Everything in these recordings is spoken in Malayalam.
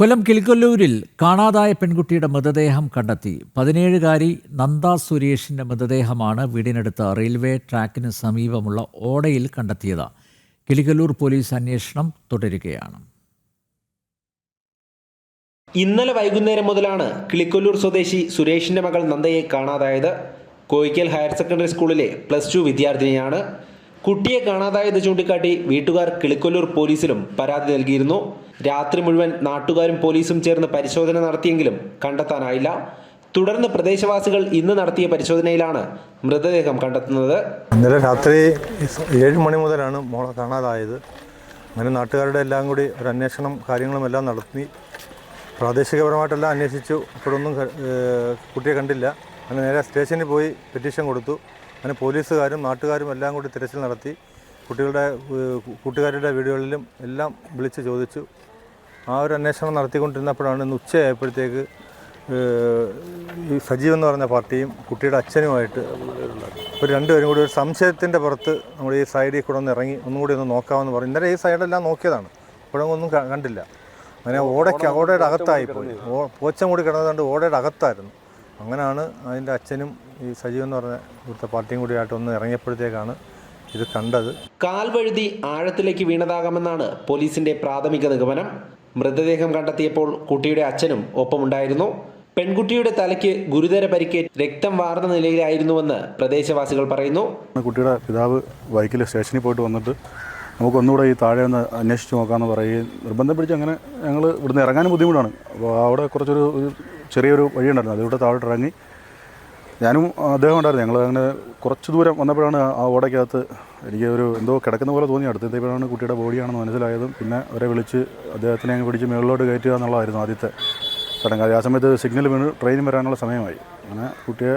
കൊല്ലം കിളികൊല്ലൂരിൽ കാണാതായ പെൺകുട്ടിയുടെ മൃതദേഹം കണ്ടെത്തി. 17-കാരി നന്ദ സുരേഷിന്റെ മൃതദേഹമാണ് വീടിനടുത്ത് റെയിൽവേ ട്രാക്കിന് സമീപമുള്ള ഓടയിൽ കണ്ടെത്തിയത്. കിളികൊല്ലൂർ പോലീസ് അന്വേഷണം തുടരുകയാണ്. ഇന്നലെ വൈകുന്നേരം മുതലാണ് കിളികൊല്ലൂർ സ്വദേശി സുരേഷിന്റെ മകൾ നന്ദയെ കാണാതായത്. കോയിക്കൽ ഹയർ സെക്കൻഡറി സ്കൂളിലെ +2 വിദ്യാർത്ഥിനിയാണ്. കുട്ടിയെ കാണാതായത് ചൂണ്ടിക്കാട്ടി വീട്ടുകാർ കിളികൊല്ലൂർ പോലീസിലും പരാതി നൽകിയിരുന്നു. രാത്രി മുഴുവൻ നാട്ടുകാരും പോലീസും ചേർന്ന് പരിശോധന നടത്തിയെങ്കിലും കണ്ടെത്താനായില്ല. തുടർന്ന് പ്രദേശവാസികൾ ഇന്ന് നടത്തിയ പരിശോധനയിലാണ് മൃതദേഹം കണ്ടെത്തുന്നത്. ഇന്നലെ രാത്രി 7 മണി മുതലാണ് മോളെ കാണാതായത്. അങ്ങനെ നാട്ടുകാരുടെ എല്ലാം കൂടി ഒരു അന്വേഷണം കാര്യങ്ങളും എല്ലാം നടത്തി. പ്രാദേശികപരമായിട്ടെല്ലാം അന്വേഷിച്ചു. അപ്പോഴൊന്നും കുട്ടിയെ കണ്ടില്ല. അങ്ങനെ നേരെ സ്റ്റേഷനിൽ പോയി പെറ്റീഷൻ കൊടുത്തു. അങ്ങനെ പോലീസുകാരും നാട്ടുകാരും എല്ലാം കൂടി തിരച്ചിൽ നടത്തി. കുട്ടികളുടെ കൂട്ടുകാരുടെ വീടുകളിലും എല്ലാം വിളിച്ച് ചോദിച്ചു. ആ ഒരു അന്വേഷണം നടത്തിക്കൊണ്ടിരുന്നപ്പോഴാണ് ഇന്ന് ഉച്ചയായപ്പോഴത്തേക്ക് ഈ സജീവ് എന്ന് പറഞ്ഞ പാർട്ടിയും കുട്ടിയുടെ അച്ഛനുമായിട്ട് ഒരു രണ്ടുപേരും കൂടി ഒരു സംശയത്തിൻ്റെ പുറത്ത് നമ്മൾ ഈ സൈഡിൽ കൂടെ ഒന്ന് ഇറങ്ങി ഒന്നുകൂടി ഒന്ന് നോക്കാമെന്ന് പറഞ്ഞു. ഇന്നലെ ഈ സൈഡെല്ലാം നോക്കിയതാണ്, ഇപ്പോഴൊന്നും കണ്ടില്ല. അങ്ങനെ ഓടയുടെ അകത്തായിപ്പോയി. പോച്ചം കൂടി കിടന്നതുകൊണ്ട് ഓടയുടെ അകത്തായിരുന്നു. അങ്ങനെയാണ് അതിൻ്റെ അച്ഛനും ഈ സജീവ് എന്ന് പറഞ്ഞ ഇവിടുത്തെ പാർട്ടിയും കൂടിയായിട്ട് ഒന്ന് ഇറങ്ങിയപ്പോഴത്തേക്കാണ് ഇത് കണ്ടത്. കാൽ വഴുതി ആഴത്തിലേക്ക് വീണതാകാമെന്നാണ് പോലീസിന്റെ പ്രാഥമിക നിഗമനം. മൃതദേഹം കണ്ടെത്തിയപ്പോൾ കുട്ടിയുടെ അച്ഛനും ഒപ്പമുണ്ടായിരുന്നു. പെൺകുട്ടിയുടെ തലയ്ക്ക് ഗുരുതര പരിക്കേറ്റ് രക്തം വാർന്ന നിലയിലായിരുന്നുവെന്ന് പ്രദേശവാസികൾ പറയുന്നു. കുട്ടിയുടെ പിതാവ് ബൈക്കിൽ സ്റ്റേഷനിൽ പോയിട്ട് വന്നിട്ട് നമുക്കൊന്നുകൂടെ ഈ താഴെ ഒന്ന് അന്വേഷിച്ച് നോക്കാമെന്ന് പറയുകയും നിർബന്ധം പിടിച്ച് അങ്ങനെ ഞങ്ങൾ ഇവിടുന്ന് ഇറങ്ങാനും ബുദ്ധിമുട്ടാണ്. അപ്പോൾ അവിടെ കുറച്ചൊരു ചെറിയൊരു വഴിയുണ്ടായിരുന്നു, അതിലൂടെ താഴോട്ട് ഇറങ്ങി ഞാനും അദ്ദേഹം ഉണ്ടായിരുന്നു. ഞങ്ങൾ അങ്ങനെ കുറച്ച് ദൂരം വന്നപ്പോഴാണ് ആ ഓടയ്ക്കകത്ത് എനിക്ക് എന്തോ കിടക്കുന്ന പോലെ തോന്നി. അടുത്തെത്തിയപ്പോഴാണ് കുട്ടിയുടെ ബോഡിയാണെന്ന് മനസ്സിലായതും പിന്നെ അവരെ വിളിച്ച് അദ്ദേഹത്തിനെ അങ്ങ് പിടിച്ച് മുകളിലോട്ട് കയറ്റുക എന്നുള്ളതായിരുന്നു ആദ്യത്തെ ചടങ്ങ്. ആ സമയത്ത് സിഗ്നൽ വീണ് ട്രെയിൻ വരാനുള്ള സമയമായി. അങ്ങനെ കുട്ടിയെ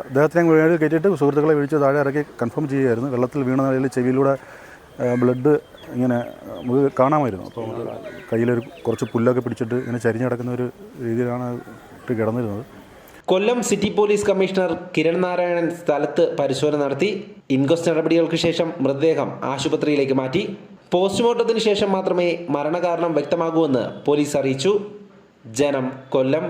അദ്ദേഹത്തിനെ മേളിൽ കയറ്റിയിട്ട് സുഹൃത്തുക്കളെ വിളിച്ച് താഴെ ഇറക്കി കൺഫേം ചെയ്യുമായിരുന്നു. വെള്ളത്തിൽ വീണ നിലയിൽ ചെവിയിലൂടെ ബ്ലഡ് ഇങ്ങനെ നമുക്ക് കാണാമായിരുന്നു. അപ്പോൾ നമുക്ക് കയ്യിലൊരു കുറച്ച് പുല്ലൊക്കെ പിടിച്ചിട്ട് ഇങ്ങനെ ചരിഞ്ഞ് കിടക്കുന്ന ഒരു രീതിയിലാണ് കിടന്നിരുന്നത്. Kollam city police commissioner Kiran Narayanan സ്ഥലത്ത് പരിശോധന നടത്തി. ഇൻക്വസ്റ്റ് നടപടികൾക്ക് ശേഷം മൃതദേഹം ആശുപത്രിയിലേക്ക് മാറ്റി. പോസ്റ്റ്മോർട്ടത്തിന് ശേഷം മാത്രമേ മരണകാരണം വ്യക്തമാകൂവെന്ന് പോലീസ് അറിയിച്ചു. ജനം, കൊല്ലം.